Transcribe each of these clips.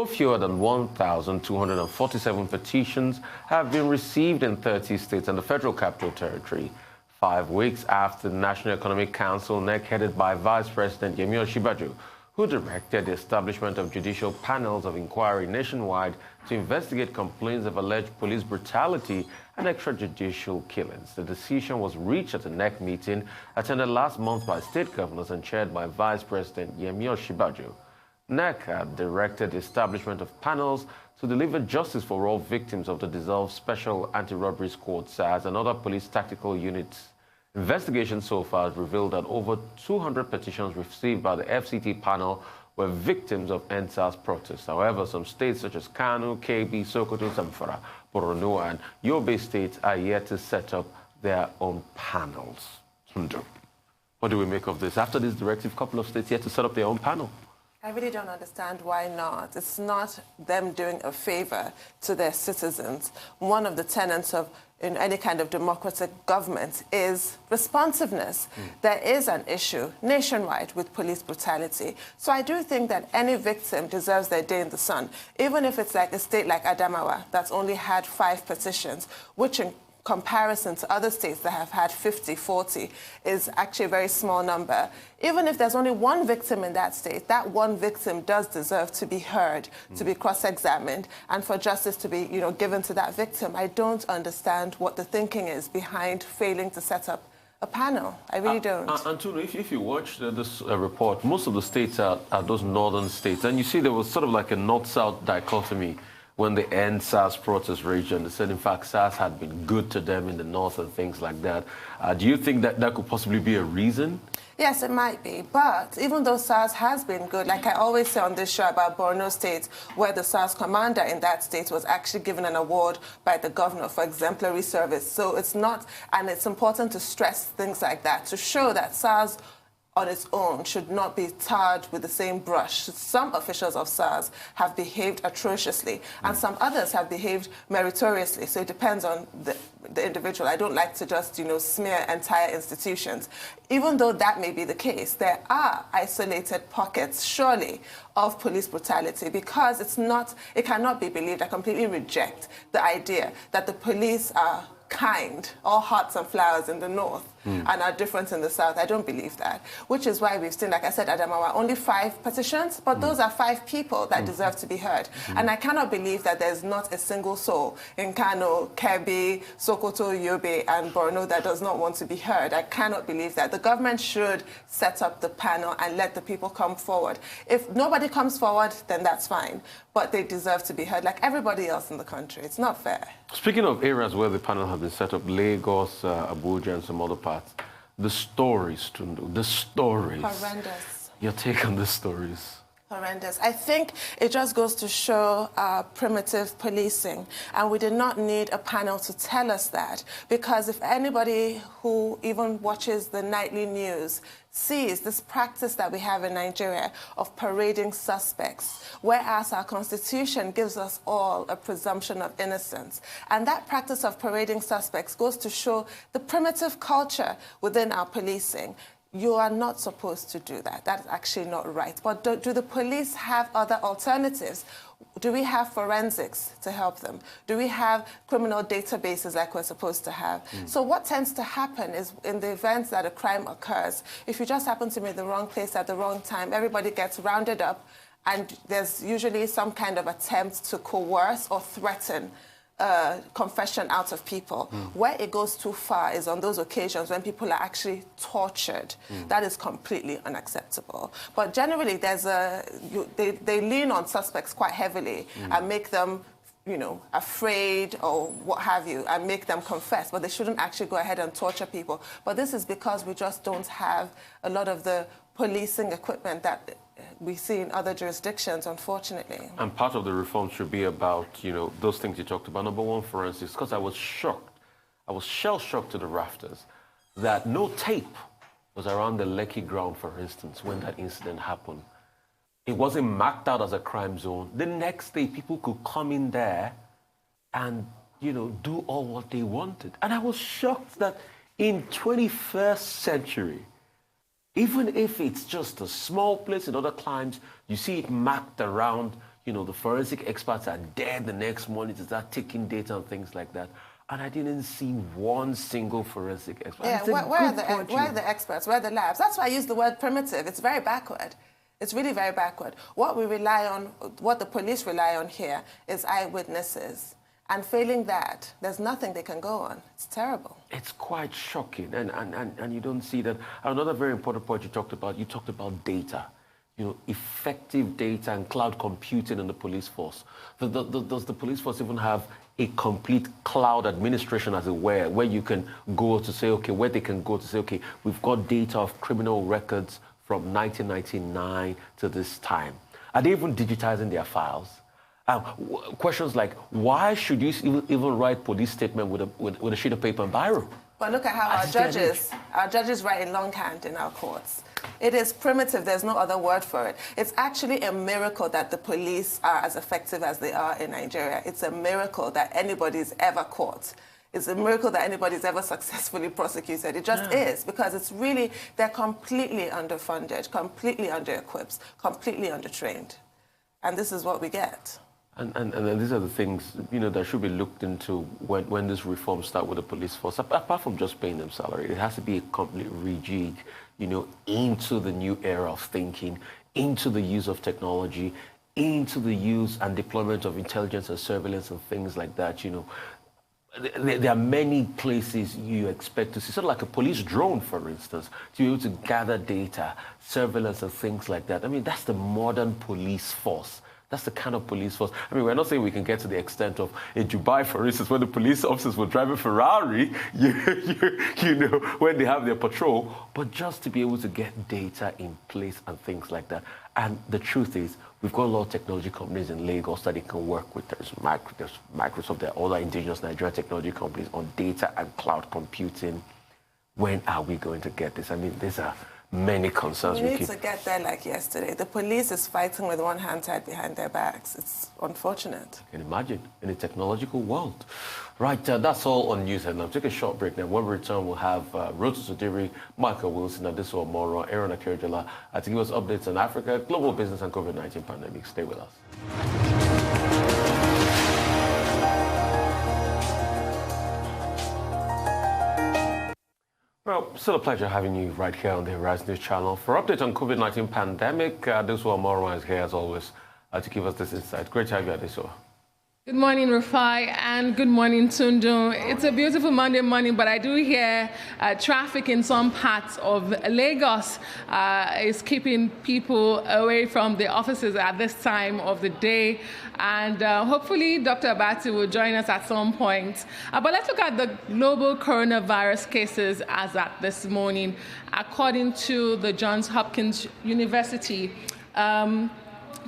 No fewer than 1,247 petitions have been received in 30 states and the Federal Capital Territory, 5 weeks after the National Economic Council, NEC, headed by Vice President Yemi Osinbajo, who directed the establishment of judicial panels of inquiry nationwide to investigate complaints of alleged police brutality and extrajudicial killings. The decision was reached at a NEC meeting attended last month by state governors and chaired by Vice President Yemi Osinbajo. NEC had directed the establishment of panels to deliver justice for all victims of the dissolved Special Anti-Robbery Squad (SARS) and other police tactical units. Investigations so far has revealed that over 200 petitions received by the FCT panel were victims of end-SARS protests. However, some states such as Kano, KB, Sokoto, Zamfara, Borno, and Yobe states are yet to set up their own panels. What do we make of this? After this directive, a couple of states yet to set up their own panel. I really don't understand why not. It's not them doing a favor to their citizens. One of the tenets of in any kind of democratic government is responsiveness. There is an issue nationwide with police brutality. So I do think that any victim deserves their day in the sun, even if it's like a state like Adamawa that's only had 5 petitions, which in comparison to other states that have had 50, 40 is actually a very small number. Even if there's only one victim in that state, that one victim does deserve to be heard, to be cross-examined, and for justice to be, given to that victim. I don't understand what the thinking is behind failing to set up a panel. I really don't. Antonio, if you watch this report, most of the states are those northern states, and you see there was sort of like a north-south dichotomy when the end SARS protest raged, and they said, in fact, SARS had been good to them in the north and things like that. Do you think that that could possibly be a reason? Yes, it might be. But even though SARS has been good, like I always say on this show about Borno State, where the SARS commander in that state was actually given an award by the governor for exemplary service. So it's not, and it's important to stress things like that, to show that SARS on its own should not be tarred with the same brush. Some officials of SARS have behaved atrociously, and some others have behaved meritoriously. So it depends on the individual. I don't like to just, smear entire institutions. Even though that may be the case, there are isolated pockets, surely, of police brutality, because it cannot be believed. I completely reject the idea that the police are kind, all hearts and flowers in the north, and are different in the south. I don't believe that, which is why we've seen, like I said, Adamawa, only 5 petitions, but those are 5 people that deserve to be heard. And I cannot believe that there's not a single soul in Kano, Kebbi, Sokoto, Yobe, and Borno that does not want to be heard. I cannot believe that. The government should set up the panel and let the people come forward. If nobody comes forward, then that's fine, but they deserve to be heard like everybody else in the country. It's not fair. Speaking of areas where the panel has been set up, Lagos, Abuja, and some other parts, the stories, Tundu, the stories. Horrendous. Your take on the stories? Horrendous. I think it just goes to show primitive policing, and we did not need a panel to tell us that, because if anybody who even watches the nightly news sees this practice that we have in Nigeria of parading suspects, whereas our Constitution gives us all a presumption of innocence. And that practice of parading suspects goes to show the primitive culture within our policing. You are not supposed to do that. That's actually not right. But do the police have other alternatives? Do we have forensics to help them? Do we have criminal databases like we're supposed to have? So what tends to happen is in the events that a crime occurs, if you just happen to be in the wrong place at the wrong time, everybody gets rounded up, and there's usually some kind of attempt to coerce or threaten confession out of people. Where it goes too far is on those occasions when people are actually tortured. That is completely unacceptable. But generally, they lean on suspects quite heavily and make them, afraid or what have you, and make them confess. But they shouldn't actually go ahead and torture people. But this is because we just don't have a lot of the policing equipment that we see in other jurisdictions, unfortunately. And part of the reform should be about, those things you talked about. Number one, forensics, because I was shocked. I was shell-shocked to the rafters that no tape was around the Lekki ground, for instance, when that incident happened. It wasn't marked out as a crime zone. The next day, people could come in there and, do all what they wanted. And I was shocked that in 21st century, even if it's just a small place in other climes, you see it marked around, the forensic experts are dead the next morning to start taking data and things like that. And I didn't see one single forensic expert. Yeah, where are the experts? Where are the labs? That's why I use the word primitive. It's very backward. It's really very backward. What we rely on, what the police rely on here, is eyewitnesses. And failing that, there's nothing they can go on. It's terrible. It's quite shocking. And you don't see that. Another very important point you talked about data. Effective data and cloud computing in the police force. Does the police force even have a complete cloud administration, as it were, where you can go to say, okay, where they can go to say, okay, we've got data of criminal records from 1999 to this time? Are they even digitizing their files? Questions like, why should you even write police statement with a sheet of paper and biro? But look at how our judges write in longhand in our courts. It is primitive. There's no other word for it. It's actually a miracle that the police are as effective as they are in Nigeria. It's a miracle that anybody's ever caught. It's a miracle that anybody's ever successfully prosecuted. It just is, because it's really, they're completely underfunded, completely under-equipped, completely undertrained. And this is what we get. And these are the things, that should be looked into when this reform start with the police force. Apart from just paying them salary, it has to be a complete rejig, into the new era of thinking, into the use of technology, into the use and deployment of intelligence and surveillance and things like that, There are many places you expect to see, sort of like a police drone, for instance, to be able to gather data, surveillance and things like that. I mean, that's the modern police force. That's the kind of police force. I mean, we're not saying we can get to the extent of in Dubai, for instance, when the police officers were driving Ferrari, when they have their patrol, but just to be able to get data in place and things like that. And the truth is, we've got a lot of technology companies in Lagos that they can work with. There's Microsoft, there are other indigenous Nigerian technology companies on data and cloud computing. When are we going to get this? I mean, these are many concerns. We need to get there like yesterday. The police is fighting with one hand tied behind their backs. It's unfortunate. You can imagine, in a technological world. Right, that's all on news headlines. Take a short break now. When we return, we'll have Rosa Sudiri, Michael Wilson, Adesso Moro, Aaron Akerjala to give us updates on Africa, global business and COVID-19 pandemic. Stay with us. Well, still a pleasure having you right here on the Horizon News channel. For updates on COVID-19 pandemic, Adesso Moro is here as always to give us this insight. Great to have you, Adesso. Good morning, Rufai, and good morning, Tundu. It's a beautiful Monday morning, but I do hear traffic in some parts of Lagos is keeping people away from the offices at this time of the day. And hopefully, Dr. Abati will join us at some point. But let's look at the global coronavirus cases as at this morning. According to the Johns Hopkins University,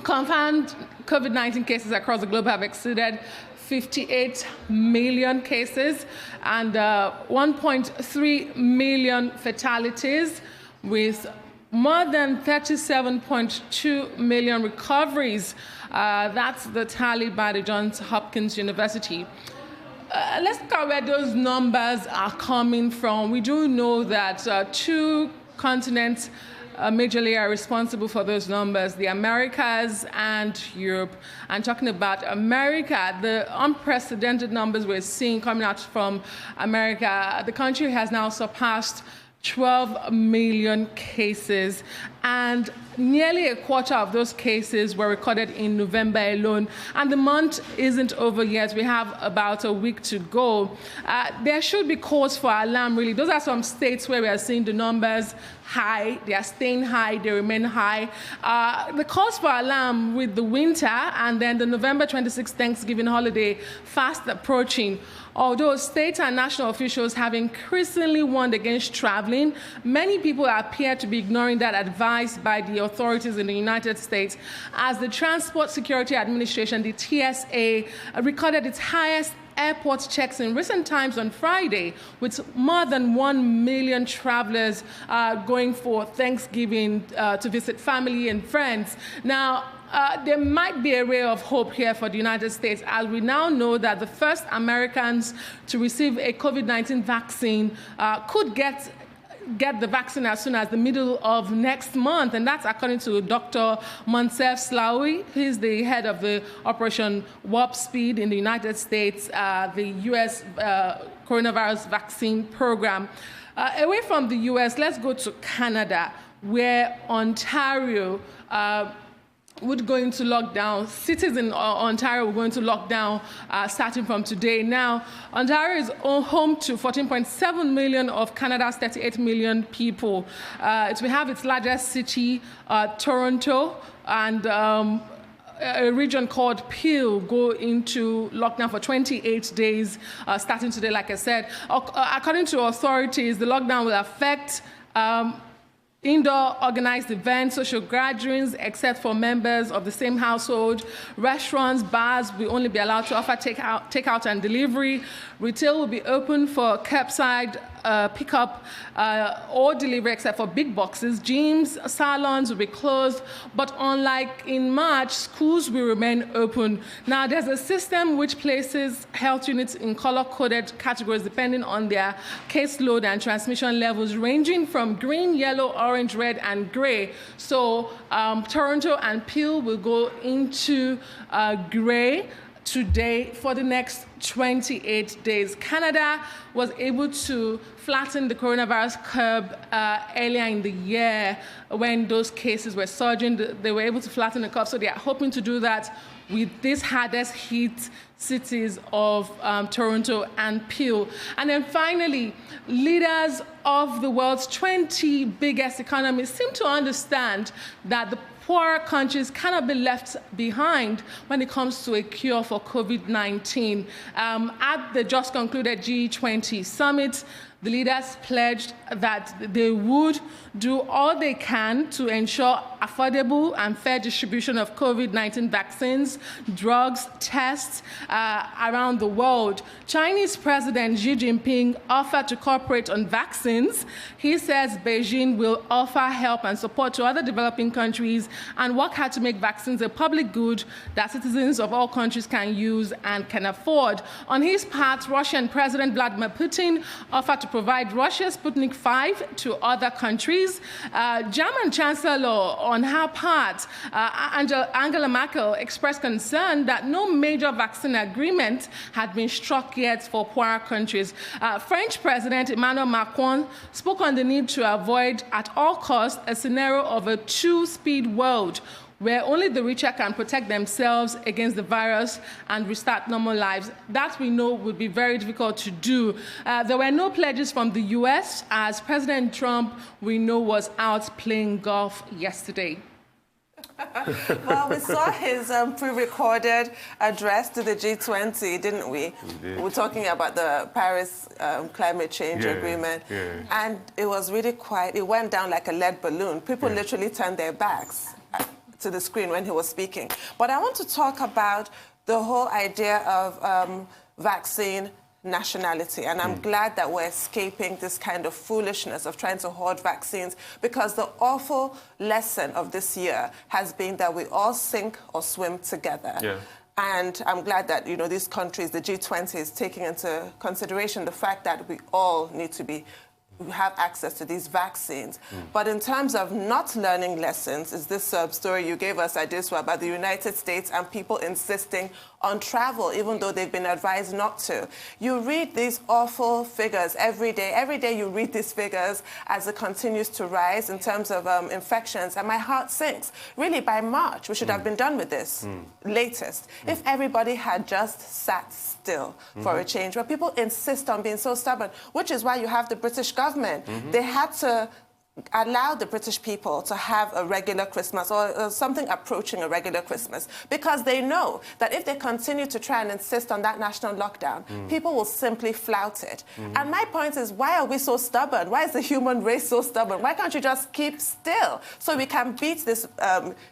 confirmed COVID-19 cases across the globe have exceeded 58 million cases and 1.3 million fatalities, with more than 37.2 million recoveries. That's the tally by the Johns Hopkins University. Let's look at where those numbers are coming from. We do know that two continents majorly are responsible for those numbers, the Americas and Europe. And talking about America, the unprecedented numbers we're seeing coming out from America, the country has now surpassed 12 million cases, and nearly a quarter of those cases were recorded in November alone. And the month isn't over yet. We have about a week to go. There should be cause for alarm, really. Those are some states where we are seeing the numbers high. They are staying high. They remain high. The cause for alarm with the winter and then the November 26th Thanksgiving holiday fast approaching. Although state and national officials have increasingly warned against traveling, many people appear to be ignoring that advice by the authorities in the United States, as the Transport Security Administration, the TSA, recorded its highest airport checks in recent times on Friday, with more than 1 million travelers going for Thanksgiving to visit family and friends. Now, there might be a ray of hope here for the United States, as we now know that the first Americans to receive a COVID-19 vaccine could get get the vaccine as soon as the middle of next month, and that's according to Dr. Moncef Slaoui. He's the head of the Operation Warp Speed in the United States, the U.S. Coronavirus vaccine program. Away from the U.S., let's go to Canada, where Ontario would go into lockdown. Cities in Ontario will go into lockdown starting from today. Now, Ontario is home to 14.7 million of Canada's 38 million people. It will have its largest city, Toronto, and a region called Peel go into lockdown for 28 days, starting today, like I said. According to authorities, the lockdown will affect indoor organized events, social gatherings, except for members of the same household. Restaurants, bars will only be allowed to offer takeout and delivery. Retail will be open for curbside pickup or delivery, except for big boxes. Gyms, salons will be closed, but unlike in March, schools will remain open. Now, there's a system which places health units in color-coded categories depending on their caseload and transmission levels, ranging from green, yellow, orange, red, and gray. So Toronto and Peel will go into gray today for the next 28 days. Canada was able to flatten the coronavirus curve earlier in the year when those cases were surging. They were able to flatten the curve, so they are hoping to do that with these hardest hit cities of Toronto and Peel. And then finally, leaders of the world's 20 biggest economies seem to understand that the poorer countries cannot be left behind when it comes to a cure for COVID-19. At the just concluded G20 summit, the leaders pledged that they would do all they can to ensure affordable and fair distribution of COVID-19 vaccines, drugs, tests around the world. Chinese President Xi Jinping offered to cooperate on vaccines. He says Beijing will offer help and support to other developing countries and work hard to make vaccines a public good that citizens of all countries can use and can afford. On his part, Russian President Vladimir Putin offered to provide Russia's Sputnik 5 to other countries. German Chancellor, on her part, Angela Merkel, expressed concern that no major vaccine agreement had been struck yet for poorer countries. French President Emmanuel Macron spoke on the need to avoid at all costs a scenario of a two-speed world where only the richer can protect themselves against the virus and restart normal lives. That we know would be very difficult to do. There were no pledges from the US, as President Trump, we know, was out playing golf yesterday. Well, we saw his pre-recorded address to the G20, didn't we? We were talking about the Paris climate change agreement. And it was really quiet. It went down like a lead balloon. People literally turned their backs to the screen when he was speaking. But I want to talk about the whole idea of vaccine nationality. And I'm glad that we're escaping this kind of foolishness of trying to hoard vaccines, because the awful lesson of this year has been that we all sink or swim together. And I'm glad that, you know, these countries, the G20, is taking into consideration the fact that we all need to have access to these vaccines. But in terms of not learning lessons, is this story you gave us, Adesua, about the United States and people insisting on travel, even though they've been advised not to. You read these awful figures every day. Every day you read these figures as it continues to rise in terms of infections, and my heart sinks. Really, by March, we should have been done with this, latest, if everybody had just sat still for a change. But people insist on being so stubborn, which is why you have the British government. They had to allow the British people to have a regular Christmas, or something approaching a regular Christmas, because they know that if they continue to try and insist on that national lockdown, people will simply flout it. And my point is, why are we so stubborn? Why is the human race so stubborn? Why can't you just keep still so we can beat this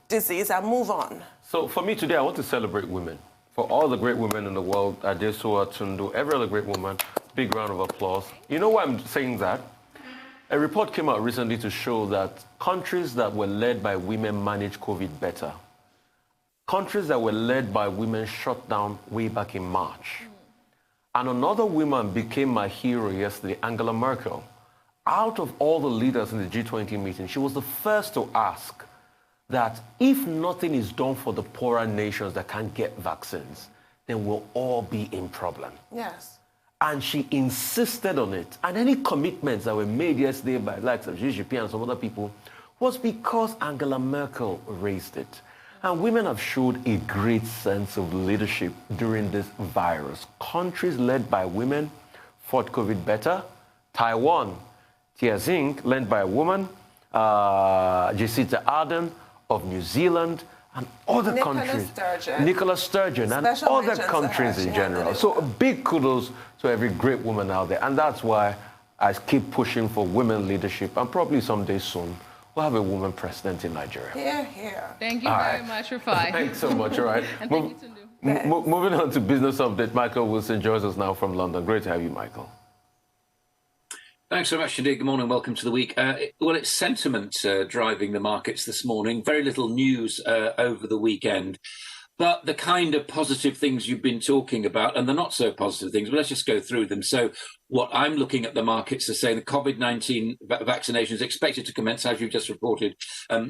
disease and move on? So for me today, I want to celebrate women. For all the great women in the world, Adesua, Tundu, every other great woman, big round of applause. You know why I'm saying that? A report came out recently to show that countries that were led by women managed COVID better. Countries that were led by women shut down way back in March. And another woman became my hero yesterday, Angela Merkel. out of all the leaders in the G20 meeting, she was the first to ask that if nothing is done for the poorer nations that can't get vaccines, then we'll all be in problem. Yes. And she insisted on it. And any commitments that were made yesterday by likes of Xi Jinping and some other people was because Angela Merkel raised it. And women have showed a great sense of leadership during this virus. Countries led by women fought COVID better. Taiwan, Tia Zing, led by a woman, Jacinda Ardern of New Zealand, and other countries. Nicola Sturgeon and other countries in general. So a big kudos to every great woman out there. And that's why I keep pushing for women leadership. And probably someday soon, we'll have a woman president in Nigeria. Here, here. Thank you very much, Rufai. Thanks so much. All right. And thank you, Tundu. Moving on to business update, Michael Wilson joins us now from London. Great to have you, Michael. Thanks so much, indeed. Good morning. Welcome to the week. Well, it's sentiment driving the markets this morning. Very little news over the weekend. But the kind of positive things you've been talking about and the not so positive things, well, let's just go through them. So what I'm looking at the markets are saying the COVID-19 vaccination is expected to commence, as you just reported,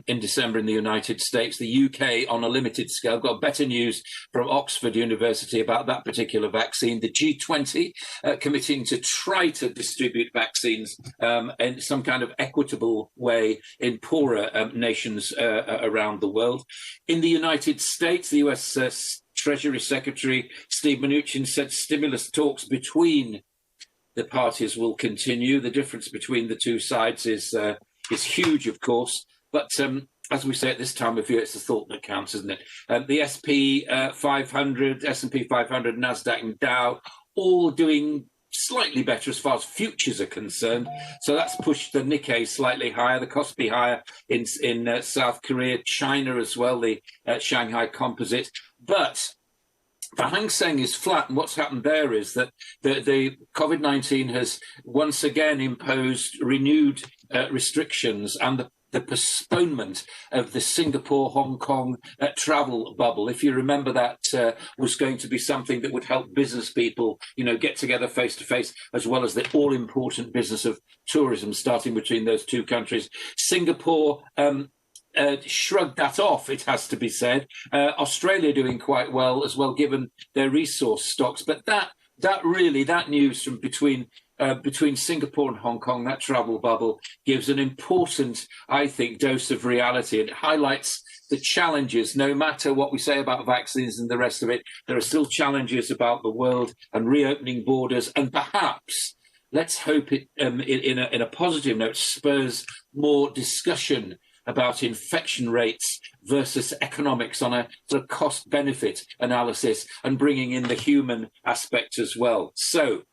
in December in the United States. The UK on a limited scale. Got better news from Oxford University about that particular vaccine. The G20 committing to try to distribute vaccines in some kind of equitable way in poorer nations around the world. In the United States, the US Treasury Secretary Steve Mnuchin said stimulus talks between the parties will continue. The difference between the two sides is huge, of course. But as we say at this time of year, it's the thought that counts, isn't it? The S&P 500, S&P 500, NASDAQ and Dow, all doing slightly better as far as futures are concerned. So that's pushed the Nikkei slightly higher, the Kospi higher in South Korea, China as well, the Shanghai Composite. But the Hang Seng is flat, and what's happened there is that the COVID-19 has once again imposed renewed restrictions and the postponement of the Singapore-Hong Kong travel bubble. If you remember, that was going to be something that would help business people, get together face-to-face, as well as the all-important business of tourism starting between those two countries. Singapore shrugged that off, it has to be said. Australia doing quite well as well, given their resource stocks. But that news from between Singapore and Hong Kong, that travel bubble, gives an important, I think, dose of reality. It highlights the challenges. No matter what we say about vaccines and the rest of it, there are still challenges about the world and reopening borders, and perhaps, let's hope it, in a positive note, spurs more discussion about infection rates versus economics on a sort of cost-benefit analysis and bringing in the human aspect as well. So,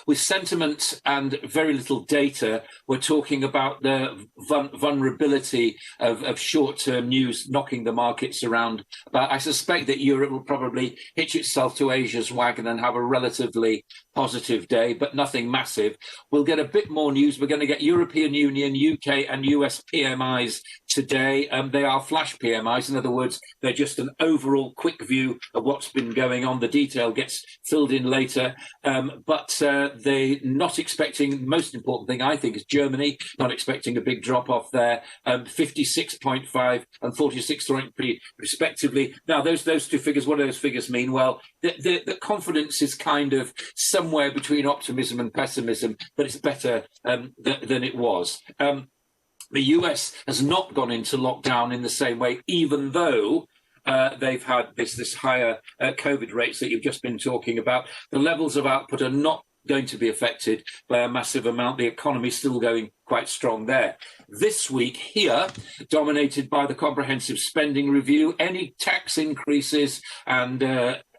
with sentiment and very little data, we're talking about the vulnerability of short-term news knocking the markets around. But I suspect that Europe will probably hitch itself to Asia's wagon and have a relatively positive day, but nothing massive. We'll get a bit more news. We're going to get European Union, UK and US PMIs today. They are flash PMIs. In other words, they're just an overall quick view of what's been going on. The detail gets filled in later. But they're not expecting, most important thing I think is Germany, not expecting a big drop off there, 56.5 and 46.3 respectively. Now, those two figures, what do those figures mean? Well, the confidence is kind of somewhere between optimism and pessimism, but it's better than it was. The US has not gone into lockdown in the same way, even though they've had this higher COVID rates that you've just been talking about. The levels of output are not going to be affected by a massive amount. The economy is still going quite strong there. This week here, dominated by the comprehensive spending review, any tax increases and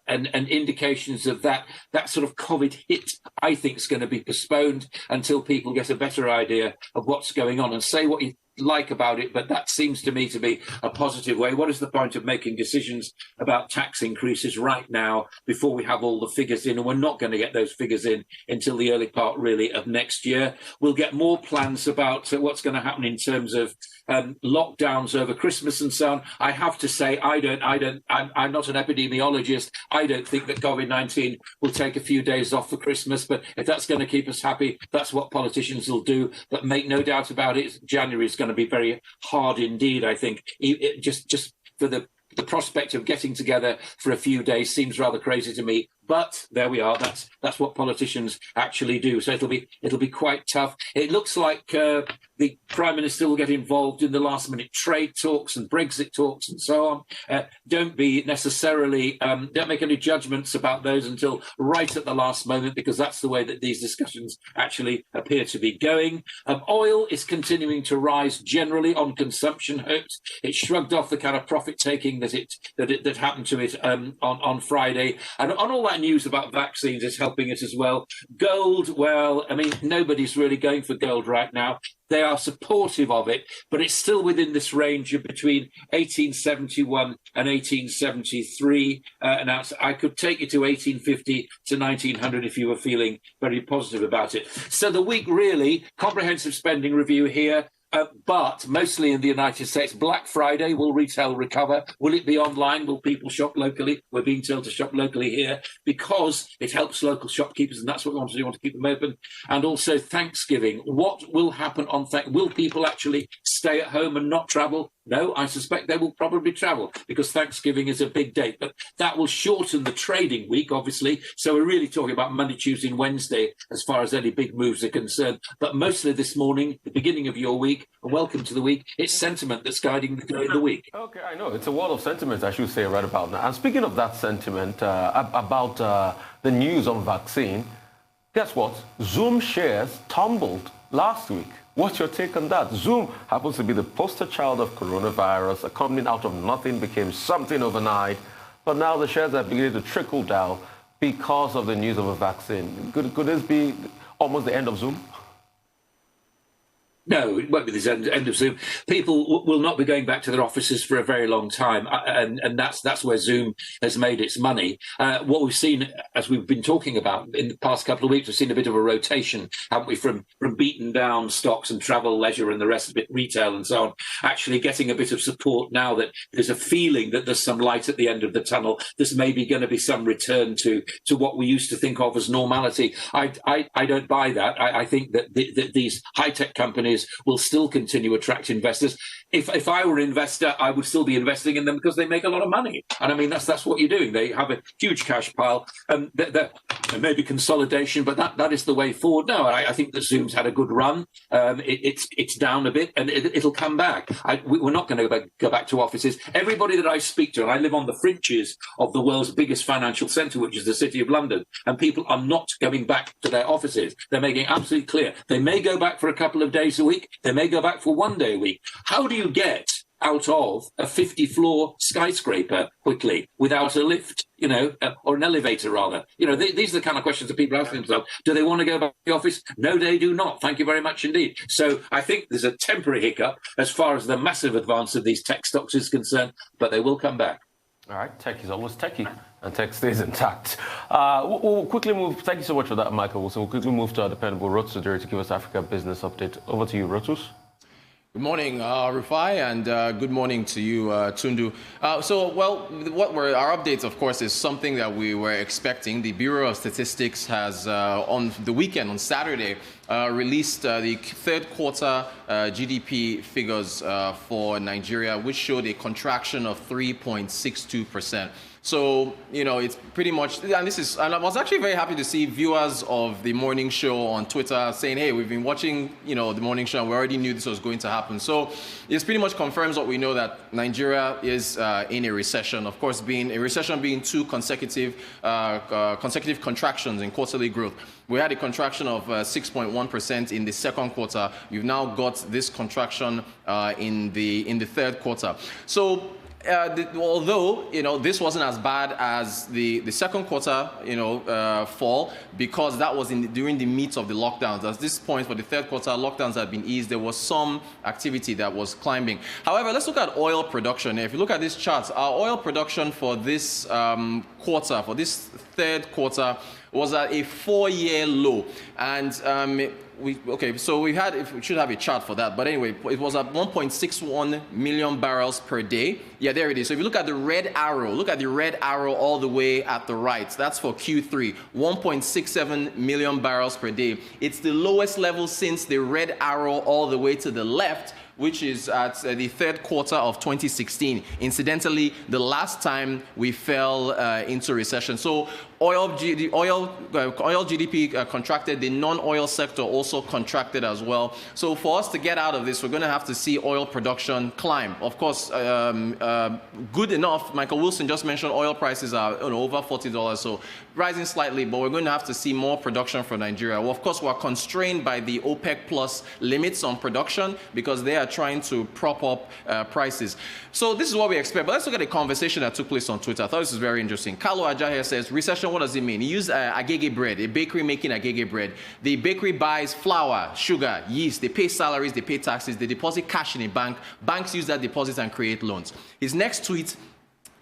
indications of that sort of COVID hit, I think, is going to be postponed until people get a better idea of what's going on. And say what like about it, but that seems to me to be a positive way. What is the point of making decisions about tax increases right now before we have all the figures in? And we're not going to get those figures in until the early part, really, of next year. We'll get more plans about what's going to happen in terms of lockdowns over Christmas and so on. I have to say, I'm not an epidemiologist. I don't think that COVID-19 will take a few days off for Christmas, but if that's going to keep us happy, that's what politicians will do. But make no doubt about it, January is going to be very hard indeed, I think. Just for the prospect of getting together for a few days seems rather crazy to me. But there we are. That's what politicians actually do. So it'll be quite tough. It looks like the Prime Minister will get involved in the last-minute trade talks and Brexit talks and so on. Don't make any judgments about those until right at the last moment, because that's the way that these discussions actually appear to be going. Oil is continuing to rise generally on consumption hopes. It shrugged off the kind of profit-taking that happened to it on Friday, and on all that news about vaccines is helping it as well. Gold, well, I mean, nobody's really going for gold right now. They are supportive of it, but it's still within this range of between 1871 and 1873 an ounce. I could take you to 1850 to 1900 if you were feeling very positive about it. So the week, really, comprehensive spending review here. But mostly in the United States. Black Friday, will retail recover? Will it be online? Will people shop locally? We're being told to shop locally here because it helps local shopkeepers, and that's what we want to do. We want to keep them open. And also Thanksgiving. What will happen on Thanksgiving? Will people actually stay at home and not travel? No, I suspect they will probably travel because Thanksgiving is a big date. But that will shorten the trading week, obviously. So we're really talking about Monday, Tuesday, and Wednesday as far as any big moves are concerned. But mostly this morning, the beginning of your week, and welcome to the week, it's sentiment that's guiding the week. Okay, I know. It's a wall of sentiment, I should say, right about now. And speaking of that sentiment, about the news on vaccine, guess what? Zoom shares tumbled last week. What's your take on that? Zoom happens to be the poster child of coronavirus. A company out of nothing became something overnight. But now the shares are beginning to trickle down because of the news of a vaccine. Could this be almost the end of Zoom? No, it won't be the end of Zoom. People will not be going back to their offices for a very long time, and that's where Zoom has made its money. What we've seen, as we've been talking about in the past couple of weeks, we've seen a bit of a rotation, haven't we, from beaten down stocks and travel, leisure, and the rest of it, retail and so on, actually getting a bit of support now that there's a feeling that there's some light at the end of the tunnel. There's maybe going to be some return to what we used to think of as normality. I don't buy that. I think that these high-tech companies will still continue attract investors. If I were an investor, I would still be investing in them because they make a lot of money. And I mean, that's what you're doing. They have a huge cash pile. There may be consolidation, but that is the way forward. No, I think that Zoom's had a good run. It's down a bit, and it'll come back. We're not going to go back to offices. Everybody that I speak to, and I live on the fringes of the world's biggest financial centre, which is the City of London, and people are not going back to their offices. They're making absolutely clear. They may go back for a couple of days a week. They may go back for 1 day a week. How do you get out of a 50-floor skyscraper quickly without a lift, or an elevator rather? These are the kind of questions that people ask themselves. Do they want to go back to the office? No, they do not. Thank you very much indeed. So I think there's a temporary hiccup as far as the massive advance of these tech stocks is concerned, but they will come back. All right, tech is always techie, and tech stays intact. We'll quickly move. Thank you so much for that, Michael. So we'll quickly move to our dependable Rotus to give us Africa business update. Over to you, Rotus. Good morning, Rufai, and good morning to you, Tundu. Our updates, of course, is something that we were expecting. The Bureau of Statistics has, on the weekend, on Saturday, released the third quarter GDP figures for Nigeria, which showed a contraction of 3.62%. So, it's pretty much, and I was actually very happy to see viewers of the morning show on Twitter saying, hey, we've been watching, the morning show and we already knew this was going to happen. So it pretty much confirms what we know, that Nigeria is in a recession. Of course, being two consecutive contractions in quarterly growth. We had a contraction of 6.1% in the second quarter. We've now got this contraction in the third quarter. So although this wasn't as bad as the second quarter fall, because that was during the meat of the lockdowns. At this point for the third quarter, lockdowns had been eased. There was some activity that was climbing. However, let's look at oil production. If you look at this chart, our oil production for this quarter, for this third quarter, was at a 4-year low. And we should have a chart for that. But anyway, it was at 1.61 million barrels per day. Yeah, there it is. So if you look at the red arrow, all the way at the right. That's for Q3, 1.67 million barrels per day. It's the lowest level since the red arrow all the way to the left, which is at the third quarter of 2016. Incidentally, the last time we fell into recession. So oil GDP contracted, the non-oil sector also contracted as well. So for us to get out of this, we're going to have to see oil production climb. Of course, good enough. Michael Wilson just mentioned oil prices are over $40, so rising slightly, but we're going to have to see more production from Nigeria. Well, of course, we're constrained by the OPEC Plus limits on production because they are trying to prop up prices. So this is what we expect. But let's look at the conversation that took place on Twitter. I thought this was very interesting. Carlo Ajayi says, recession, what does it mean? He used agege bread, a bakery making agege bread. The bakery buys flour, sugar, yeast. They pay salaries, they pay taxes, they deposit cash in a bank. Banks use that deposit and create loans. His next tweet,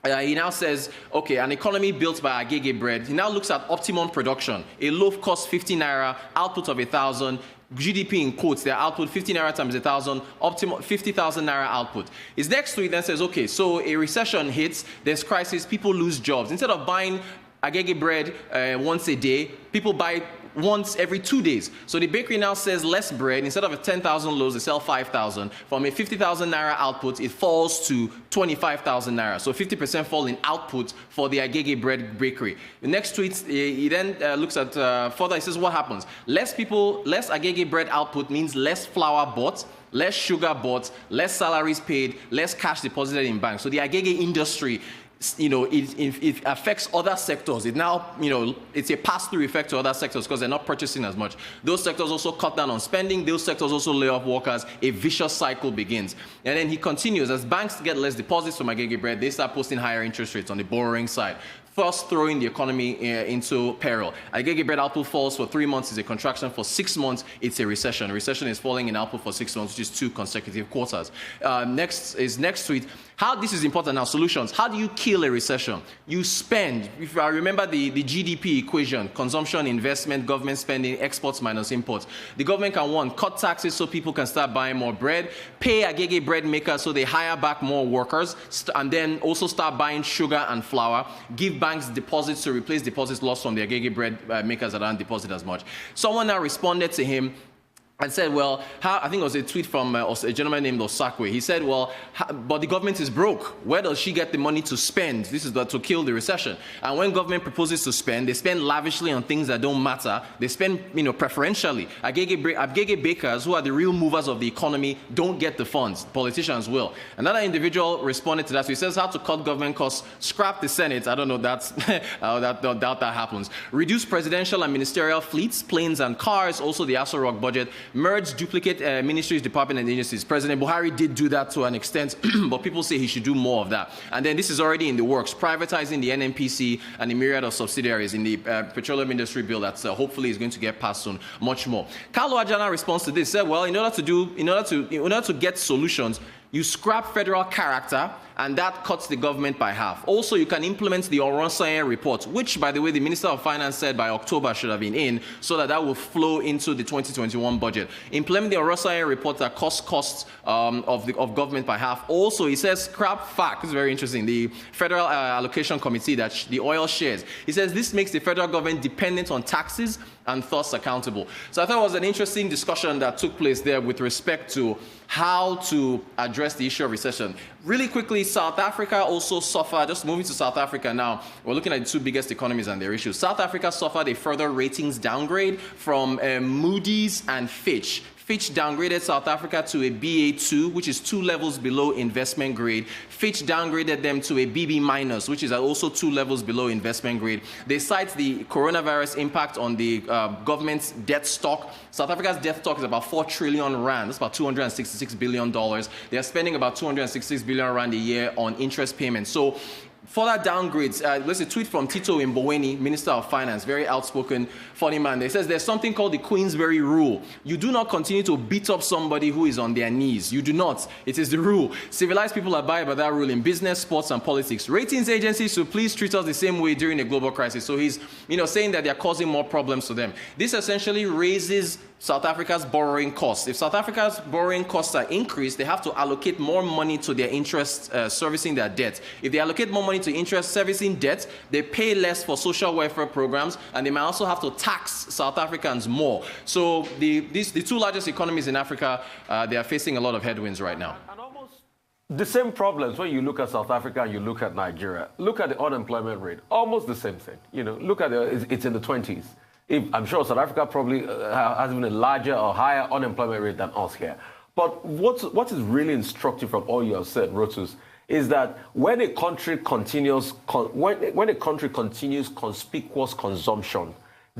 he now says, okay, an economy built by agege bread. He now looks at optimum production. A loaf costs 50 naira, output of 1,000. GDP in quotes, their output 50 naira times 1,000, optimal 50,000 naira output. His next tweet then says, okay, so a recession hits, there's crisis, people lose jobs. Instead of buying agege bread once a day, people buy once every 2 days. So the bakery now sells less bread. Instead of 10,000 loaves, they sell 5,000. From a 50,000 naira output, it falls to 25,000 naira. So 50% fall in output for the agege bread bakery. The next tweet, he then looks at further. He says, what happens? Less agege bread output means less flour bought, less sugar bought, less salaries paid, less cash deposited in banks. So the agege industry, it affects other sectors. It now, it's a pass-through effect to other sectors because they're not purchasing as much. Those sectors also cut down on spending. Those sectors also lay off workers. A vicious cycle begins. And then he continues, as banks get less deposits from agege bread, they start posting higher interest rates on the borrowing side, thus throwing the economy into peril. Agege bread output falls for 3 months, is a contraction. For 6 months, it's a recession. A recession is falling in output for 6 months, which is 2 consecutive quarters. Next tweet. This is important now, solutions. How do you kill a recession? You spend. If I remember the GDP equation, consumption, investment, government spending, exports minus imports. The government can, one, cut taxes so people can start buying more bread, pay agege bread makers so they hire back more workers, and then also start buying sugar and flour, give banks deposits to replace deposits lost from the agege bread makers that aren't deposited as much. Someone now responded to him and said, well, I think it was a tweet from a gentleman named Osakwe. He said, well, but the government is broke. Where does she get the money to spend? This is to kill the recession. And when government proposes to spend, they spend lavishly on things that don't matter. They spend, preferentially. Agege bakers, who are the real movers of the economy, don't get the funds. Politicians will. Another individual responded to that. So he says how to cut government costs, scrap the Senate. I don't know, doubt that happens. Reduce presidential and ministerial fleets, planes and cars, also the Aso Rock budget. Merge duplicate ministries, departments, and agencies. President Buhari did do that to an extent, but people say he should do more of that. And then this is already in the works, privatizing the NNPC and the myriad of subsidiaries in the petroleum industry bill that hopefully is going to get passed soon. Much more. Carlo Ajana responds to this, said, well, in order to get solutions, you scrap federal character, and that cuts the government by half. Also, you can implement the Oronsaye report, which, by the way, the Minister of Finance said by October should have been in, so that will flow into the 2021 budget. Implement the Oronsaye report that cuts costs of government by half. Also, he says scrap FAC. This is very interesting. The Federal Allocation Committee, that the oil shares. He says this makes the federal government dependent on taxes and thus accountable. So I thought it was an interesting discussion that took place there with respect to how to address the issue of recession. Really quickly, South Africa also suffered, just moving to South Africa now, we're looking at the 2 biggest economies and their issues. South Africa suffered a further ratings downgrade from Moody's and Fitch. Fitch downgraded South Africa to a BA2, which is 2 levels below investment grade. Fitch downgraded them to a BB-, which is also 2 levels below investment grade. They cite the coronavirus impact on the government's debt stock. South Africa's debt stock is about 4 trillion rand. That's about $266 billion. They are spending about 266 billion rand a year on interest payments. So further downgrades. There's a tweet from Tito Mboweni, Minister of Finance, very outspoken, funny man. They says there's something called the Queensberry Rule. You do not continue to beat up somebody who is on their knees. You do not. It is the rule. Civilized people abide by that rule in business, sports, and politics. Ratings agencies should please treat us the same way during a global crisis. So he's, saying that they're causing more problems to them. This essentially raises South Africa's borrowing costs. If South Africa's borrowing costs are increased, they have to allocate more money to their interest servicing their debt. If they allocate more money to interest servicing debt, they pay less for social welfare programs, and they might also have to tax South Africans more. So the 2 largest economies in Africa, they are facing a lot of headwinds right now. And almost the same problems when you look at South Africa and you look at Nigeria. Look at the unemployment rate, almost the same thing. Look at it's in the 20s. I'm sure South Africa probably has even a larger or higher unemployment rate than us here. But what is really instructive from all you have said, Rotus, is that when a country continues conspicuous consumption,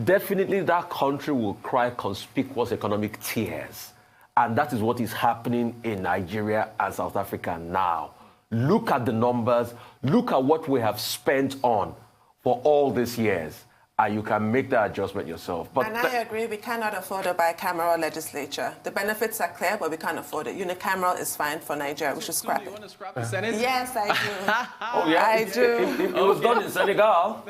definitely that country will cry conspicuous economic tears. And that is what is happening in Nigeria and South Africa now. Look at the numbers. Look at what we have spent on for all these years. And you can make that adjustment yourself. And I agree, we cannot afford a bicameral legislature. The benefits are clear, but we can't afford it. Unicameral is fine for Nigeria. We should scrap it. You want to scrap the Senate? Yes, I do. Oh, yeah? I do. It was done in Senegal.